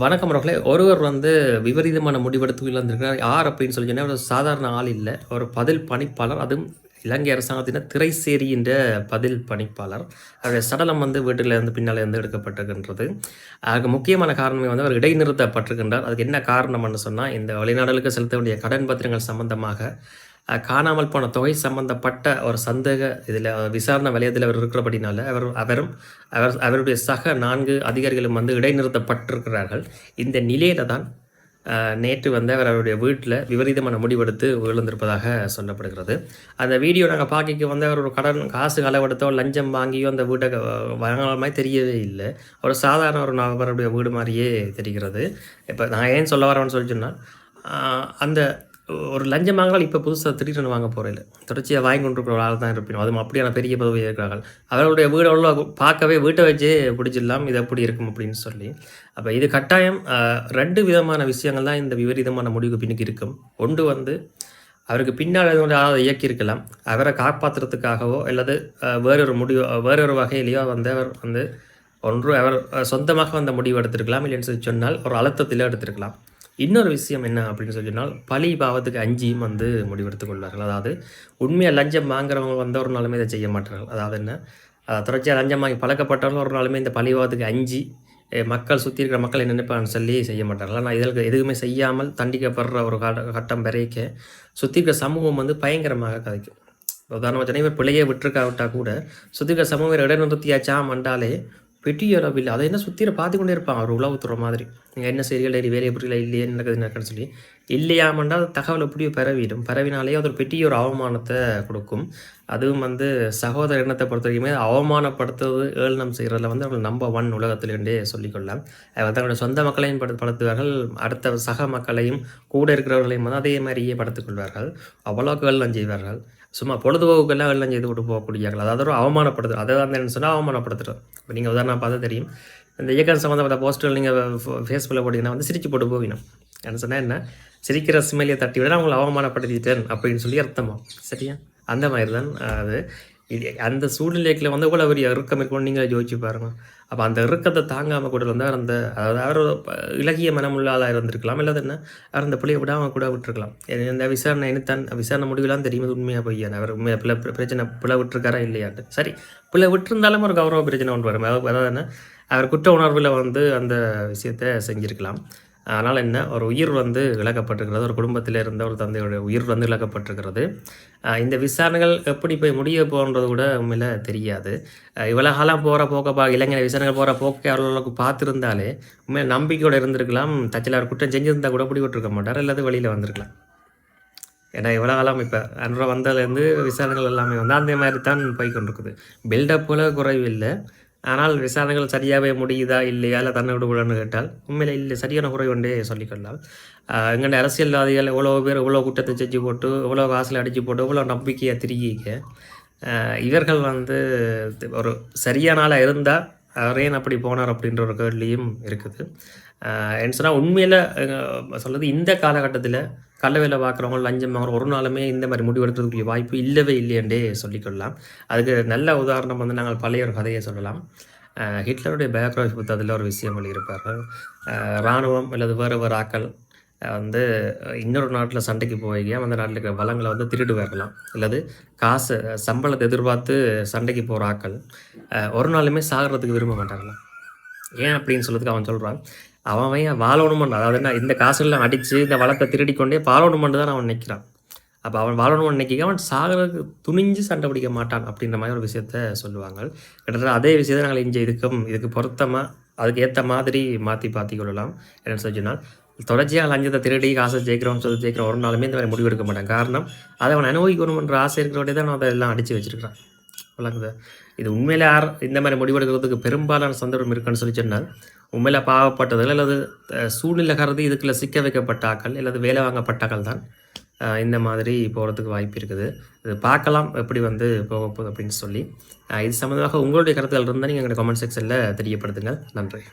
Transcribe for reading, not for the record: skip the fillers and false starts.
வணக்கம் அவர்களே. ஒருவர் விபரீதமான முடிவெடுத்து இழந்திருக்கிறார். யார் அப்படின்னு சொல்லி சொன்னா, ஒரு சாதாரண ஆள் இல்ல. ஒரு பதில் பணிப்பாளர். அதுவும் இலங்கை அரசாங்கத்தின் திரைசேரி என்ற பதில் பணிப்பாளர். அவருடைய சடலம் வீட்டில இருந்து பின்னால இருந்து எடுக்கப்பட்டிருக்கின்றது. அதுக்கு முக்கியமான காரணமே அவர் இடைநிறுத்தப்பட்டிருக்கின்றார். அதுக்கு என்ன காரணம்னு சொன்னா, இந்த வெளிநாடுகளுக்கு செலுத்த வேண்டிய கடன் பத்திரங்கள் சம்பந்தமாக காணாமல் போன தொகை சம்பந்தப்பட்ட ஒரு சந்தேக இதில விசாரணை வலயத்தில் அவர் இருக்கிறபடினால, அவருடைய சக 4 அதிகாரிகளும் இடைநிறுத்தப்பட்டிருக்கிறார்கள். இந்த நிலையில தான் நேற்று அவர் அவருடைய வீட்டில விபரீதமான முடிவெடுத்து விழுந்திருப்பதாக சொல்லப்படுகிறது. அந்த வீடியோ நாங்க பார்க்கைக்கு அவர் ஒரு காசு களவெடுத்தோ, லஞ்சம் வாங்கியோ அந்த வீட்ட வாங்குன மாரி தெரியவே இல்ல. ஒரு சாதாரண ஒரு நபருடைய வீடு மாரியே தெரிகிறது. இப்ப நான் ஏன் சொல்ல வரேன்னு சொல்லி சொன்னா, அந்த ஒரு லஞ்சம் வாங்கினால் இப்போ புதுசா திடீர்னு வாங்க போறதில்ல. தொடர்ச்சியா வாங்கி கொண்டிருக்கிற ஒரு ஆள் தான் இருப்பினும். அதுவும் அப்படியான பெரிய பதவியில் இருக்கிறார்கள். அவர்களுடைய வீடு பார்க்கவே வீட்ட வச்சே பிடிச்சிடலாம். இது எப்படி இருக்கும் அப்படின்னு சொல்லி. அப்ப இது கட்டாயம் 2 விதமான விஷயங்கள் தான் இந்த விபரீதமான முடிவுக்கு பின்னுக்கு இருக்கும். ஒன்று அவருக்கு பின்னால் ஆள இயக்கியிருக்கலாம். அவரை காப்பாத்துறதுக்காகவோ அல்லது வேறொரு வகையிலயோ அவர் ஒன்று அவர் சொந்தமாக முடிவு எடுத்திருக்கலாம். இல்லைன்னு சொல்லி சொன்னால் ஒரு அழுத்தத்தில எடுத்திருக்கலாம். இன்னொரு விஷயம் என்ன அப்படின்னு சொல்லி சொன்னால், பழி பாவத்துக்கு அஞ்சியும் முடிவெடுத்துக் கொள்வார்கள். அதாவது உண்மையா லஞ்சம் வாங்குறவங்க ஒரு நாளுமே இதை செய்ய மாட்டார்கள். அதாவது என்ன, தொடர்ச்சியா லஞ்சம் வாங்கி பழக்கப்பட்டவர்கள் ஒரு நாளுமே இந்த பழி பாவத்துக்கு அஞ்சி மக்கள் சுற்றி இருக்கிற மக்கள் என்ன நினைப்பாங்கன்னு சொல்லி செய்ய மாட்டார்கள். ஆனால் இதற்கு எதுவுமே செய்யாமல் தண்டிக்கப்படுற ஒரு கட்டம் வரைக்க சுற்றி இருக்கிற சமூகம் பயங்கரமாக கதைக்கும். உதாரணமாக சொன்னால் இவர் பிள்ளையே விட்டுருக்காவிட்டா கூட சுற்றி இருக்கிற சமூகம் இடைநிறுத்தியாச்சாம் என்றாலே பெரிய அளவில் அதை என்ன சுற்றில பார்த்து கொண்டே இருப்பாங்க. ஒரு உளவுத்துறை மாதிரி. நீங்கள் என்ன செய்யல வேலையை புரியல இல்லையே நடக்குதுன்னு சொல்லி இல்லையாமண்டா தகவல் எப்படியோ பரவிடும். பரவினாலே அது ஒரு பெரிய ஒரு அவமானத்தை கொடுக்கும். அதுவும் சகோதர இனத்தை பொறுத்த வரைக்குமே அவமானப்படுத்துவது ஏளனம் செய்கிறதுல அவர்கள் நம்பர் 1 உலகத்திலேருந்தே சொல்லிக்கொள்ளலாம். தங்களுடைய சொந்த மக்களையும் படுத்துவார்கள், அடுத்த சக மக்களையும் கூட இருக்கிறவர்களையும் அதே மாதிரியே படுத்துக் கொள்வார்கள். அவ்வளோக்கு ஏளனம் செய்வார்கள். சும்மா பொழுதுபோக்குக்கெல்லாம் எல்லாம் செய்து கொண்டு போகக்கூடியார்கள். அதாவது ஒரு அவமானப்படுத்துறது. அதை என்ன சொன்னால் அவமானப்படுத்துறது. இப்போ நீங்கள் உதாரணம் பார்த்தா தெரியும். இந்த இயக்கம் சம்மந்தப்பட்ட போஸ்டர்கள் நீங்கள் ஃபேஸ்புக்கில் போட்டிங்கன்னா சிரிச்சு போட்டு போகணும். என்ன சொன்னால் என்ன, சிரிக்கிற ஸ்மெல்லியை தட்டி விட அவங்களை அவமானப்படுத்திட்டேன் அப்படின்னு சொல்லி அர்த்தமா. சரியா? அந்த மாதிரி தான் அது. அந்த சூழ்நிலைக்குள்ள இவ்வளோ பெரிய இறுக்கம் இருக்கும்னு நீங்கள் யோசிச்சு பாருங்க. அப்போ அந்த இறுக்கத்தை தாங்காமல் கூட அதாவது அவர் இலகிய மனமுள்ள ஆளாக இருந்திருக்கலாம். இல்லாத என்ன, அவர் அந்த பிள்ளையை விடாமல் கூட விட்டுருக்கலாம். இந்த விசாரணை முடிவுலாம் தெரியும் உண்மையாக பொய்யான அவர் உண்மையாக பிள்ளை விட்டுருக்காரா இல்லையாட்டு. சரி, பிள்ளை விட்டுருந்தாலும் ஒரு கௌரவ பிரச்சனை ஒன்று வரும். அதாவது என்ன, அவர் குற்ற உணர்வில் அந்த விஷயத்தை செஞ்சுருக்கலாம். அதனால் என்ன, ஒரு உயிர் இழக்கப்பட்டிருக்கிறது. ஒரு குடும்பத்தில் இருந்த ஒரு தந்தையுடைய உயிர் இழக்கப்பட்டிருக்கிறது. இந்த விசாரணைகள் எப்படி போய் முடிய போன்றது கூட உண்மையில் தெரியாது. இவ்வளோ காலம் போகிற போக்க இளைஞர் விசாரணைகள் போகிற போக்கை அவர்களுக்கு பார்த்துருந்தாலே உண்மையில் நம்பிக்கையோடு இருந்திருக்கலாம். தச்சில் அவர் குற்றம் செஞ்சிருந்தால் கூட பிடிவிட்டிருக்க மாட்டார், அல்லது வெளியில் வந்திருக்கலாம். ஏன்னா இவ்வளோ காலம் இப்போ அன்ற வந்ததுலேருந்து விசாரணைகள் எல்லாமே அந்த மாதிரி தான் போய் கொண்டிருக்குது. பில்டப்பில் குறைவு இல்லை. ஆனால் விசாரணைகள் சரியாகவே முடியுதா இல்லையா, இல்லை தன்னை விடுபடன்னு கேட்டால் உண்மையில் இல்லை, சரியான குறை கொண்டே சொல்லிக்கொள்ளலாம். எங்கள்ட அரசியல்வாதிகள் எவ்வளோ பேர் எவ்வளோ குற்றத்தை செஞ்சு போட்டு எவ்வளோ காசில் அடித்து போட்டு எவ்வளோ நம்பிக்கையாக திருகிக்க இவர்கள் ஒரு சரியான ஆளாக இருந்தால் அவரேன் அப்படி போனார் அப்படின்ற ஒரு கேள்வியும் இருக்குது. என்ன சொன்னால் உண்மையில் சொல்கிறது, இந்த காலகட்டத்தில் கள்ள வேலை பார்க்குறவங்க லஞ்சம் வாங்குற ஒரு நாளுமே இந்த மாதிரி முடிவெடுக்கிறதுக்குரிய வாய்ப்பு இல்லவே இல்லையென்றே சொல்லிக்கொள்ளலாம். அதுக்கு நல்ல உதாரணம் நாங்கள் பழைய ஒரு கதையை சொல்லலாம். ஹிட்லருடைய பயோகிராஃபி புத்தகத்தில் ஒரு விஷயம் எழுதியிருப்பார்கள். இராணுவம் அல்லது வேறு ஆக்கள் இன்னொரு நாட்டில் சண்டைக்கு போய்க்க அந்த நாட்டில் இருக்கிற வளங்களை திருடு வரலாம், அல்லது காசு சம்பளத்தை எதிர்பார்த்து சண்டைக்கு போகிற ஆக்கள் ஒரு நாளுமே சாகிறதுக்கு விரும்ப மாட்டாங்களாம். ஏன் அப்படின்னு சொல்கிறதுக்கு அவன் சொல்கிறான், அவன் வாழணுமன், அதாவது என்ன, இந்த காசுலாம் அடித்து இந்த வளத்தை திருடி கொண்டே வாழணுமென்று தான் அவன் நிற்கிறான். அப்போ அவன் வாழணும்னு நினைக்க அவன் சாகிறதுக்கு துணிஞ்சு சண்டை பிடிக்க மாட்டான் அப்படின்ற மாதிரி ஒரு விஷயத்த சொல்லுவாங்க. கிட்டத்தட்ட அதே விஷயத்தை நாங்கள் இதுக்கு பொருத்தமாக அதுக்கு ஏற்ற மாதிரி மாற்றி கொள்ளலாம். என்னென்னு சொன்னால், தொடர்ச்சியாக லஞ்சத்தை திருடி காசை ஜெயிக்கிற ஒரு நாளுமே இந்த மாதிரி முடிவு எடுக்க மாட்டான். காரணம், அதை அவன் அனுபவிக்கணுன்ற ஆசை இருக்கிறோடே தான் அதை எல்லாம் அடித்து வச்சிருக்கிறான். விளங்குது? இது உண்மையிலே இந்த மாதிரி முடிவெடுக்கிறதுக்கு பெரும்பாலான சந்தர்ப்பம் இருக்குன்னு சொல்லி சொன்னால், உண்மையில பாவப்பட்டதுகள் அல்லது சூழ்நிலை கருதி இதுக்குள்ள சிக்க வைக்கப்பட்ட ஆக்கள் அல்லது வேலை வாங்கப்பட்டாக்கள் தான் இந்த மாதிரி போகிறதுக்கு வாய்ப்பு இருக்குது. இது பார்க்கலாம் எப்படி போக போகுது அப்படின்னு சொல்லி. இது சம்மந்தமாக உங்களுடைய கருத்துக்கள் இருந்தால் நீங்கள் எங்களுடைய கமெண்ட் செக்ஷனில் தெரியப்படுத்துங்க. நன்றி.